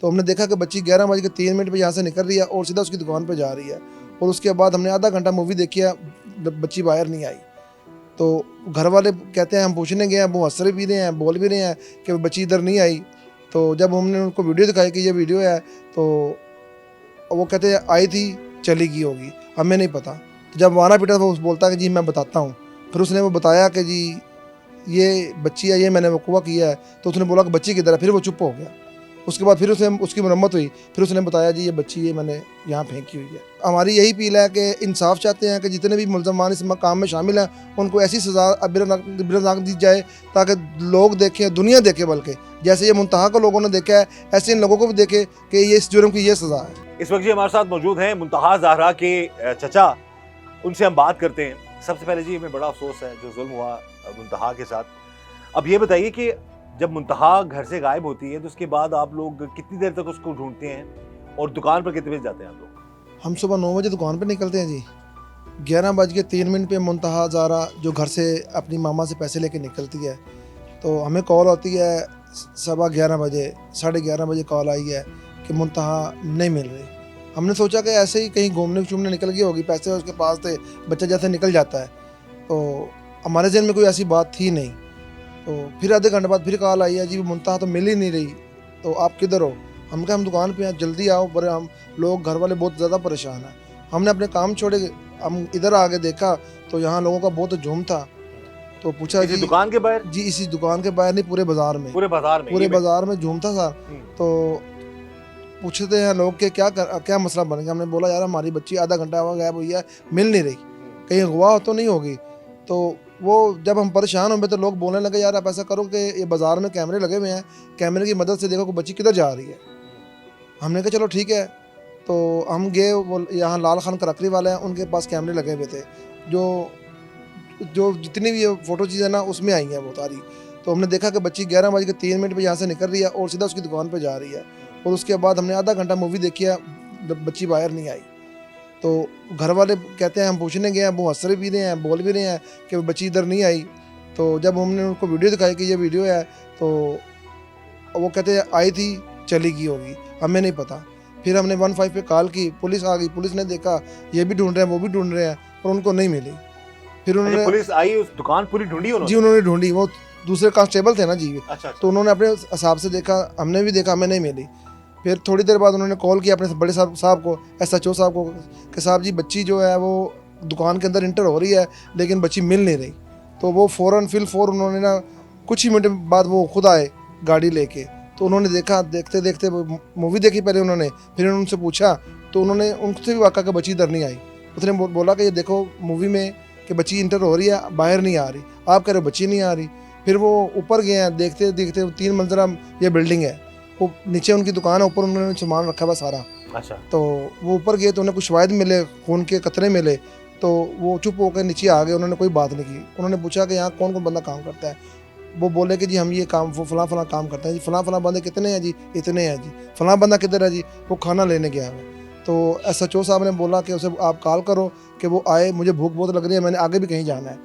तो हमने देखा कि बच्ची 11:03 पे यहाँ से निकल रही है और सीधा उसकी दुकान पे जा रही है। और उसके बाद हमने आधा घंटा मूवी देखी है, बच्ची बाहर नहीं आई। तो घर वाले कहते हैं, हम पूछने गए हैं, वो हंस रहे भी रहे हैं, बोल भी रहे हैं कि बच्ची इधर नहीं आई। तो जब हमने उनको वीडियो दिखाई कि ये वीडियो है, तो वो कहते हैं आई थी, चली गई होगी, हमें नहीं पता। तो जब मारा पीटा वो बोलता है कि जी मैं बताता हूँ। फिर उसने वो बताया कि जी ये बच्ची है, ये मैंने वकूआ किया है। तो उसने बोला कि बच्ची किधर है, फिर वो चुप हो गया। उसके बाद फिर उसे उसकी मरम्मत हुई, फिर उसने बताया जी ये बच्ची ये मैंने यहाँ फेंकी हुई है। हमारी यही अपील है कि इंसाफ चाहते हैं कि जितने भी मुलजमान इस काम में शामिल हैं उनको ऐसी सज़ा इबरतनाक दी जाए ताकि लोग देखें, दुनिया देखे, बल्कि जैसे ये मुंतहा को लोगों ने देखा है ऐसे इन लोगों को भी देखे कि ये इस जुर्म की ये सज़ा है। इस वक्त जी हमारे साथ मौजूद हैं मुंतहा ज़हरा के चचा, उनसे हम बात करते हैं। सबसे पहले जी हमें बड़ा अफसोस है जो जुल्म हुआ मुंतहा के साथ। अब ये बताइए कि जब मुंतहा घर से गायब होती है तो उसके बाद आप लोग कितनी देर तक उसको ढूंढते हैं और दुकान पर कितने बजे जाते हैं आप लोग? हम सुबह 9 बजे दुकान पर निकलते हैं जी। 11:03 पे मुंतहा ज़हरा जो घर से अपनी मामा से पैसे लेके निकलती है, तो हमें कॉल आती है 11:15 बजे, 11:30 बजे कॉल आई है कि मुंतहा नहीं मिल रही। हमने सोचा कि ऐसे ही कहीं घूमने शूमने निकल गई होगी, पैसे उसके पास थे, बच्चा जैसे निकल जाता है। तो हमारे जहन में कोई ऐसी बात थी नहीं। तो फिर आधे घंटे बाद फिर कॉल आई है जी मुंतहा तो मिल ही नहीं रही, तो आप किधर हो? हम कहा हम दुकान पे हैं, जल्दी आओ। पर हम लोग घर वाले बहुत ज़्यादा परेशान हैं। हमने अपने काम छोड़े, हम इधर आके देखा तो यहाँ लोगों का बहुत झूम था। तो पूछा इसी जी दुकान के बाहर? जी इसी दुकान के बाहर नहीं, पूरे बाजार में, पूरे बाजार में झूम था सर। तो पूछते हैं लोग कि क्या मसला बन गया। हमने बोला यार हमारी बच्ची आधा घंटा हुआ गायब हुई है, मिल नहीं रही, कहीं अगवा तो नहीं होगी। तो वो जब हम परेशान हुए तो लोग बोलने लगे यार आप ऐसा करो कि ये बाज़ार में कैमरे लगे हुए हैं, कैमरे की मदद से देखो कि बच्ची किधर जा रही है। हमने कहा चलो ठीक है। तो हम गए, वो यहाँ लाल खान करकरी वाले हैं, उनके पास कैमरे लगे हुए थे, जो जितनी भी फ़ोटो चीज़ें ना उसमें आई हैं वो सारी। तो हमने देखा कि बच्ची 11:03 पे यहाँ से निकल रही है और सीधा उसकी दुकान पे जा रही है। और उसके बाद हमने आधा घंटा मूवी देखी है, बच्ची बाहर नहीं आई। तो घर वाले कहते हैं, हम पूछने गए हैं, वो हंस रहे भी रहे हैं, बोल भी रहे हैं कि बच्ची इधर नहीं आई। तो जब हमने उनको वीडियो दिखाई कि ये वीडियो है, तो वो कहते हैं आई थी, चली गई होगी, हमें नहीं पता। फिर हमने 15 पे कॉल की, पुलिस आ गई, पुलिस ने देखा, ये भी ढूंढ रहे हैं, वो भी ढूंढ रहे हैं, और उनको नहीं मिली। फिर उन्होंने पुलिस आई, उस दुकान पूरी ढूंढी उन्होंने? जी उन्होंने ढूंढी, वो दूसरे कांस्टेबल थे ना जी। अच्छा। तो उन्होंने अपने हिसाब से देखा, हमने भी देखा, हमें नहीं मिली। फिर थोड़ी देर बाद उन्होंने कॉल किया अपने बड़े साहब को, SHO साहब को, कि साहब जी बच्ची जो है वो दुकान के अंदर इंटर हो रही है लेकिन बच्ची मिल नहीं रही। तो वो फ़ौरन उन्होंने ना कुछ ही मिनट बाद वो खुद आए गाड़ी लेके। तो उन्होंने देखा, देखते देखते मूवी देखी पहले उन्होंने, फिर उन्होंने उनसे पूछा, तो उन्होंने उनसे भी वाक़ा कि बच्ची इधर नहीं आई। उसने बोला कि ये देखो मूवी में कि बच्ची इंटर हो रही है, बाहर नहीं आ रही, आप कह रहे हो बच्ची नहीं आ रही। फिर वो ऊपर गए हैं, देखते देखते 3 मंजिला ये बिल्डिंग है, वो नीचे उनकी दुकान है, ऊपर उन्होंने सामान रखा हुआ सारा। अच्छा। तो वो ऊपर गए तो उन्हें कुछ शवाहिद मिले, खून के कतरे मिले। तो वो चुप होकर नीचे आ गए, उन्होंने कोई बात नहीं की। उन्होंने पूछा कि यहाँ कौन कौन बंदा काम करता है। वो बोले कि जी हम ये काम, वो फलां काम करते हैं जी, फलां बंदे कितने हैं जी, इतने हैं जी। फलां बंदा किधर है जी, वो खाना लेने गया है। तो SHO साहब ने बोला कि उसे आप कॉल करो कि वो आए, मुझे भूख बहुत लग रही है, मैंने आगे भी कहीं जाना है।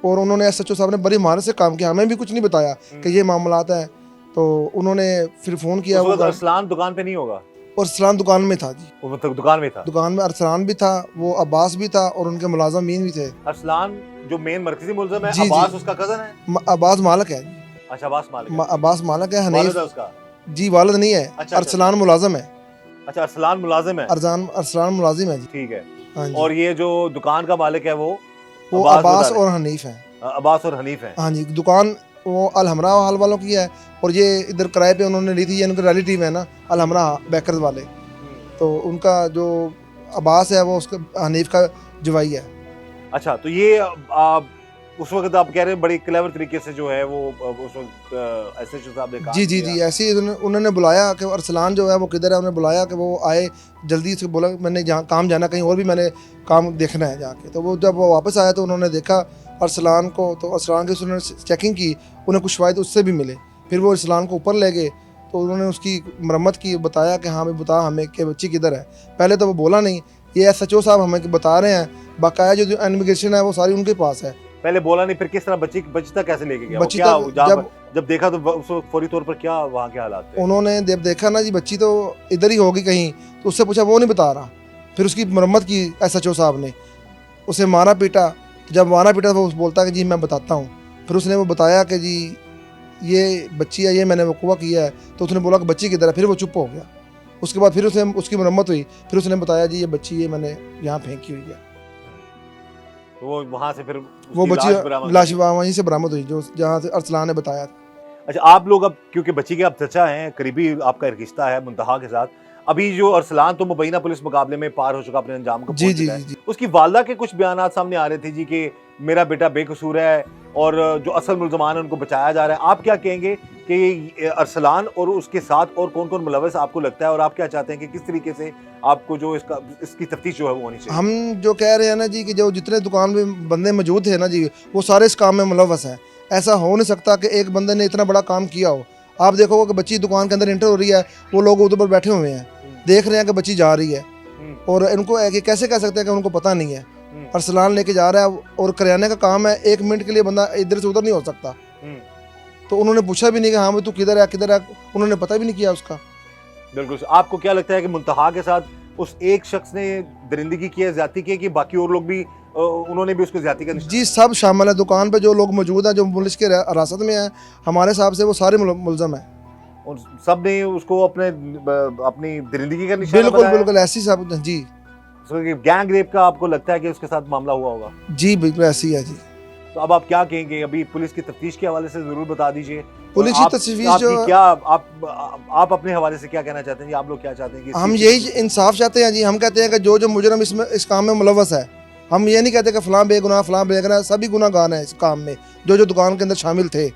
और उन्होंने SHO साहब ने बड़ी महारत से काम किया, हमें भी कुछ नहीं बताया कि ये मामलात है। तो उन्होंने फिर फ़ोन किया। वो अरसलान दुकान पे नहीं होगा? और अरसलान दुकान में था जी, वो मतलब दुकान में था? दुकान में अरसलान भी था, वो अब्बास भी था, और उनके मुलाज़मीन भी थे। अरसलान जो मेन मरकजी मुलज़िम है, जी, अब्बास जी। उसका कज़न है? अब्बास मालिक है जी। अच्छा, अब्बास मालिक है। अब्बास मालिक है, वालिद हनीफ है उसका? जी वालिद नहीं है। अच्छा। अरसलान मुलाजिम है। अच्छा, अरसलान मुलाजिम है। अरसलान मुलाजिम है जी। ठीक है। हाँ जी। और ये जो दुकान का मालिक है वो अब्बास और हनीफ है। अब्बास और हनीफ है। हाँ जी, दुकान वो अलहमरा हाल वालों की है, और ये इधर किराए पे उन्होंने ली थी, ये उनके रिलेटिव है ना अलहमरा बेकर्स वाले। तो उनका जो अब्बास है वो उसका हनीफ का जवाई है। अच्छा, तो ये उस वक्त आप कह रहे हैं बड़ी क्लेवर तरीके से जो है वो उस वक्त SHO साहब ने काम जी किया। ऐसे ही उन्होंने बुलाया कि अरसलान जो है वो किधर है, उन्होंने बुलाया कि वो आए जल्दी से। बोला मैंने जहाँ काम जाना, कहीं और भी मैंने काम देखना है जाके। तो वो जब वो वापस आया तो उन्होंने देखा अरसलान को, तो अरसलान की उन्होंने चेकिंग की, उन्हें कुछ शवाहिद उससे भी मिले। फिर वो अरसलान को ऊपर ले गए, तो उन्होंने उसकी मरम्मत की, बताया कि हाँ भाई बता हमें कि बच्ची किधर है। पहले तो वो बोला नहीं, ये SHO साहब हमें बता रहे हैं, बाकाया जो इमिग्रेशन है वो सारी उनके पास है। पहले बोला नहीं, फिर किस तरह बच्ची तक कैसे लेके गया? वो बच्ची क्या तक जब देखा तो उसको फौरी तौर पर क्या वहाँ के हालात थे? उन्होंने जब देखा ना जी बच्ची तो इधर ही होगी कहीं, तो उससे पूछा, वो नहीं बता रहा। फिर उसकी मरम्मत की SHO साहब ने, उसे मारा पीटा। जब मारा पीटा वो बोलता कि जी मैं बताता हूँ। फिर उसने वो बताया कि जी ये बच्ची है, ये मैंने वकूआ किया है। तो उसने बोला कि बच्ची किधर है, फिर वो चुप हो गया। उसके बाद फिर उसने उसकी मरम्मत हुई, फिर उसने बताया जी ये बच्ची ये मैंने यहाँ फेंकी हुई है। तो वो वहाँ से फिर वो उसकी बच्ची लाश बरामद लाश हुई। वहीं से बरामद हुई, जो जहाँ से अरसलान ने बताया था। अच्छा, आप लोग अब क्योंकि बच्ची के आप चचा हैं, करीबी आपका रिश्ता है मुंतहा के साथ, अभी जो अरसलान तो मुबैना पुलिस मुकाबले में पार हो चुका, अपने अंजाम को जी पहुंच जी चुका जी है, जी उसकी वालदा के कुछ बयानात सामने आ रहे थे जी कि मेरा बेटा बेकसूर है और जो असल मुल्ज़मान है उनको बचाया जा रहा है। आप क्या कहेंगे कि अरसलान और उसके साथ और कौन कौन मुलव्वस आपको लगता है, और आप क्या चाहते हैं कि किस तरीके से आपको जो इसकी तफ्तीश जो है वो होनी चाहिए? हम जो कह रहे हैं ना जी कि जो जितने दुकान में बंदे मौजूद थे ना जी, वो सारे इस काम में मुलव्वस हैं। ऐसा हो नहीं सकता कि एक बंदे ने इतना बड़ा काम किया हो। आप देखोगे कि बच्ची दुकान के अंदर एंटर हो रही है, वो लोग उधर पर बैठे हुए हैं, देख रहे हैं कि बच्ची जा रही है, और इनको कि कैसे कह सकते हैं कि उनको पता नहीं है। अरसलान लेके जा रहा है और करियाने का काम है, 1 मिनट के लिए बंदा इधर से उधर नहीं हो सकता। तो उन्होंने पूछा भी नहीं कि हाँ भाई तू किधर है किधर है, उन्होंने पता भी नहीं किया उसका। बिल्कुल। आपको क्या लगता है कि मुंतहा के साथ उस एक शख्स ने दरिंदगी की है, ज्यादती की है, कि बाकी और लोग भी उन्होंने भी उसको ज्यादती का निशाना? जी सब शामिल है। दुकान पे जो लोग मौजूद हैं, जो पुलिस के हिरासत में हैं, हमारे हिसाब से वो सारे मुलज़म हैं। और सब ने उसको अपनी दरिंदगी का निशाना बिल्कुल बनाया है? बिल्कुल ऐसी सब जी गैंग रेप का आपको लगता है कि उसके साथ मामला हुआ होगा? जी बिल्कुल ऐसी है जी। तो अब आप क्या कहेंगे? अभी पुलिस की तफ्तीश के हवाले से जरूर बता दीजिए। पुलिस और की तस्वीर आपकी जो क्या आप अपने हवाले से क्या कहना चाहते हैं जी? आप लोग क्या चाहते हैं कि इस हम चीज़ की यही तफ्तीश हो? इंसाफ चाहते हैं जी। हम कहते हैं कि जो जो मुजरम इसमें इस काम में मुलव्वस है, हम ये नहीं कहते कि फ़लाँ बेगुनाह फ़लाँ बेगुनाह, सभी गुनाहगार हैं इस काम में, जो जो दुकान के अंदर शामिल थे।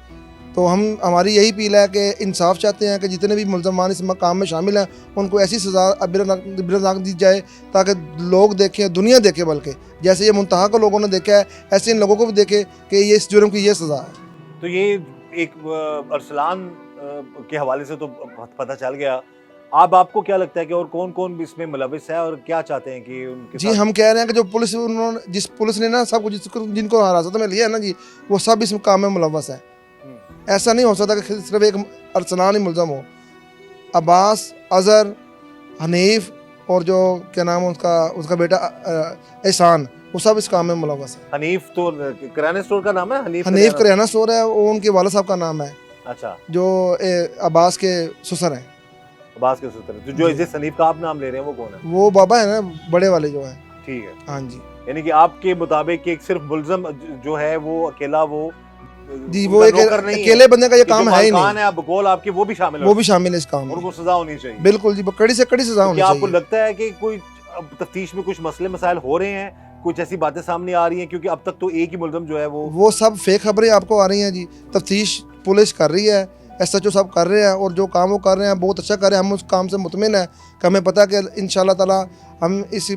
तो हमारी यही अपील है कि इंसाफ चाहते हैं कि जितने भी मुलज़मान इस काम में शामिल हैं उनको ऐसी सज़ा इबरतनाक दी जाए ताकि लोग देखें, दुनिया देखे, बल्कि जैसे ये मुंतहा को लोगों ने देखा है ऐसे इन लोगों को भी देखे कि ये इस जुर्म की ये सज़ा है। तो ये एक अरसलान के हवाले से तो पता चल गया। अब आपको क्या लगता है कि और कौन कौन इसमें मुलविस है और क्या चाहते हैं कि उनके जी साथ? हम कह रहे हैं कि जो पुलिस उन्होंने जिस पुलिस ने ना सब कुछ जिनको हिरासत में लिया है ना जी, वो सब इस काम में मुलव्वस है। ऐसा नहीं हो सकता कि सिर्फ एक अरसलान ही मुलज़म हो। अब्बास, अज़हर, हनीफ और जो क्या नाम है उसका बेटा एहसान, वो सब इस काम में मुलव्वस है। हनीफ तो किराना स्टोर का नाम है? हनीफ करियाना स्टोर है, वो उनके वाला साहब का नाम है, अच्छा, जो अब्बास के ससुर हैं। अब्बास के सूत्र। तो जो जिस हनीफ का आप नाम ले रहे हैं वो कौन है? वो बाबा है ना, बड़े वाले जो है। ठीक है। हाँ जी यानी कि आपके मुताबिक एक सिर्फ मुलजम जो है वो अकेला वो जी, वो एक नौकर नहीं अकेले बंदे का ये काम है ही मालकान नहीं। है, अब बकौल आपके वो भी शामिल है, वो भी शामिल है इस काम में। उनको सजा होनी चाहिए। बिल्कुल जी, कड़ी से कड़ी सजा होनी क्या आपको चाहिए। लगता है कि कोई तफ्तीश में कुछ मसले मसाइल हो रहे हैं, कुछ ऐसी बातें सामने आ रही हैं? क्योंकि अब तक तो एक ही मुलजम जो है वो सब फेक खबरें आपको आ रही हैं जी। तफ्तीश पुलिस कर रही है, SHO सब कर रहे हैं, और जो काम वो कर रहे हैं बहुत अच्छा कर रहे हैं। हम उस काम से मुतमिन हैं कि हमें पता है कि इंशाल्लाह ताला हम इस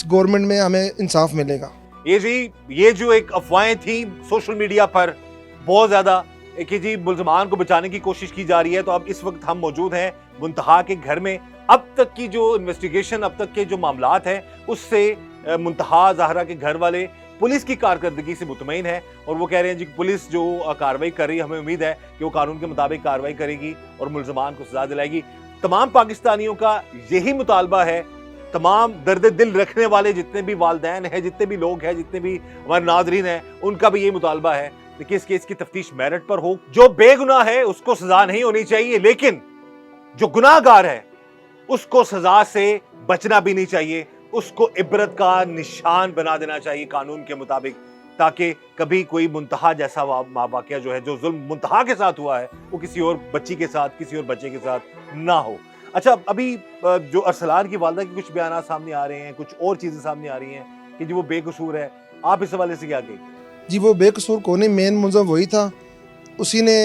गवर्नमेंट में हमें इंसाफ मिलेगा। ये जो एक अफवाहें थी सोशल मीडिया पर बहुत ज्यादा कि जी मुल्ज़मान को बचाने की कोशिश की जा रही है, तो अब इस वक्त हम मौजूद हैं मुंतहा के घर में। अब तक की जो इन्वेस्टिगेशन, अब तक के जो मामलात हैं, उससे मुंतहा ज़हरा के घर वाले पुलिस की कारकर्दगी से मुतमईन है, और वो कह रहे हैं जी पुलिस जो कार्रवाई कर रही है, हमें उम्मीद है कि वो कानून के मुताबिक कार्रवाई करेगी और मुल्ज़मान को सजा दिलाएगी। तमाम पाकिस्तानियों का यही मुतालबा है, तमाम दर्द दिल रखने वाले जितने भी वालिदैन हैं, जितने भी लोग हैं, जितने भी हमारे नाज़रीन हैं, उनका भी यही मुतालबा है कि इस केस की तफ्तीश मेरिट पर हो। जो बेगुनाह है उसको सजा नहीं होनी चाहिए, लेकिन जो गुनाहगार है उसको सजा से बचना भी नहीं चाहिए, उसको इबरत का निशान बना देना चाहिए कानून के मुताबिक, ताकि कभी कोई मुंतहा जैसा वाकया जो है, जो जुल्म मुंतहा के साथ हुआ है, वो किसी और बच्ची के साथ, किसी और बच्चे के साथ ना हो। अच्छा, अभी जो अरसलान की वालदा के कुछ बयान सामने आ रहे हैं, कुछ और चीजें सामने आ रही हैं कि जी वो बेकसूर है, आप इस हवाले से क्या कहेंगे? जी वो बेकसूर कौन है, मेन मुलज़म वही था। उसी ने,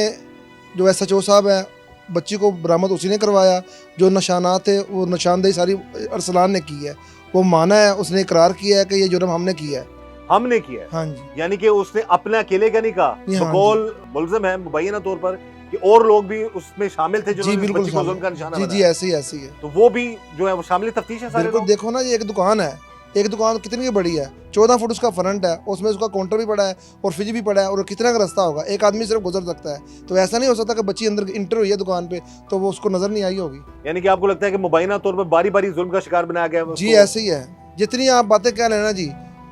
जो SHO साहब है, बच्ची को बरामद उसी ने करवाया। जो निशानात थे वो निशानदेही सारी अरसलान ने की है। वो माना है, उसने इकरार किया है कि ये जुर्म हमने किया है। हमने किया है? हाँ जी। यानी कि उसने अपने अकेले का नहीं कहा, हाँ बकौल मुल्ज़िम है मुबैना तौर पर कि और लोग भी उसमें शामिल थे जी जिन्होंने बिल्कुल बच्ची को जुल्म का निशाना जी बनाया। ऐसी है। तो वो भी जो है वो शामिल तफ्तीश है सारे बिल्कुल। लोग? देखो ना, ये एक दुकान है, एक दुकान कितनी की बड़ी है, 14 फुट उसका फ्रंट है, उसमें उसका काउंटर भी पड़ा है और फ्रिज भी पड़ा है, और कितना का रास्ता होगा, एक आदमी सिर्फ गुजर सकता है। तो ऐसा नहीं हो सकता कि बच्ची अंदर इंटर हुई है दुकान पे तो वो उसको नजर नहीं आई होगी। यानी कि आपको लगता है कि मुबैना तौर पर बारी बारी जुल्म का शिकार बनाया गया है जी उसको? ऐसे ही है, जितनी आप बातें कह लेना जी,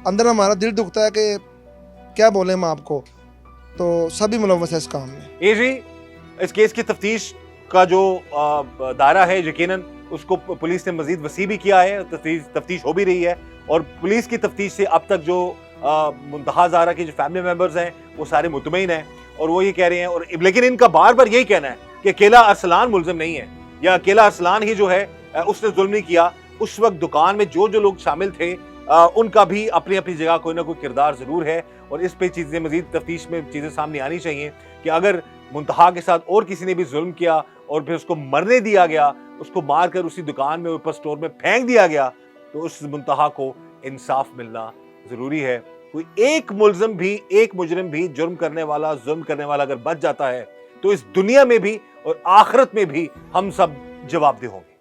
अंदर हमारा दिल दुखता है कि क्या बोले हम आपको। तो सभी मुलव्वस है इस काम में। ये जी इस केस की तफ्तीश का जो दायरा है यकीनन उसको पुलिस ने मजीद वसी भी किया है, तफ्तीश हो भी रही है, और पुलिस की तफ्तीश से अब तक जो मुंतहा ज़हरा के जो फैमिली मेंबर्स हैं वो सारे मुतमईन हैं, और वो ये कह रहे हैं, और लेकिन इनका बार बार यही कहना है कि अकेला अरसलान मुलजिम नहीं है, या अकेला अरसलान ही जो है उसने जुल्म नहीं किया। उस वक्त दुकान में जो जो लोग शामिल थे उनका भी अपनी अपनी जगह कोई ना कोई किरदार ज़रूर है, और इस पे चीज़ें मजीद तफ्तीश में चीज़ें सामने आनी चाहिए कि अगर मुंतहा के साथ और किसी ने भी जुल्म किया और फिर उसको मरने दिया गया, उसको मारकर उसी दुकान में ऊपर स्टोर में फेंक दिया गया, तो उस मुंतहा को इंसाफ मिलना ज़रूरी है। कोई एक मुल्ज़िम भी, एक मुजरिम भी, जुर्म करने वाला, जुल्म करने वाला अगर बच जाता है तो इस दुनिया में भी और आखिरत में भी हम सब जवाबदेह होंगे।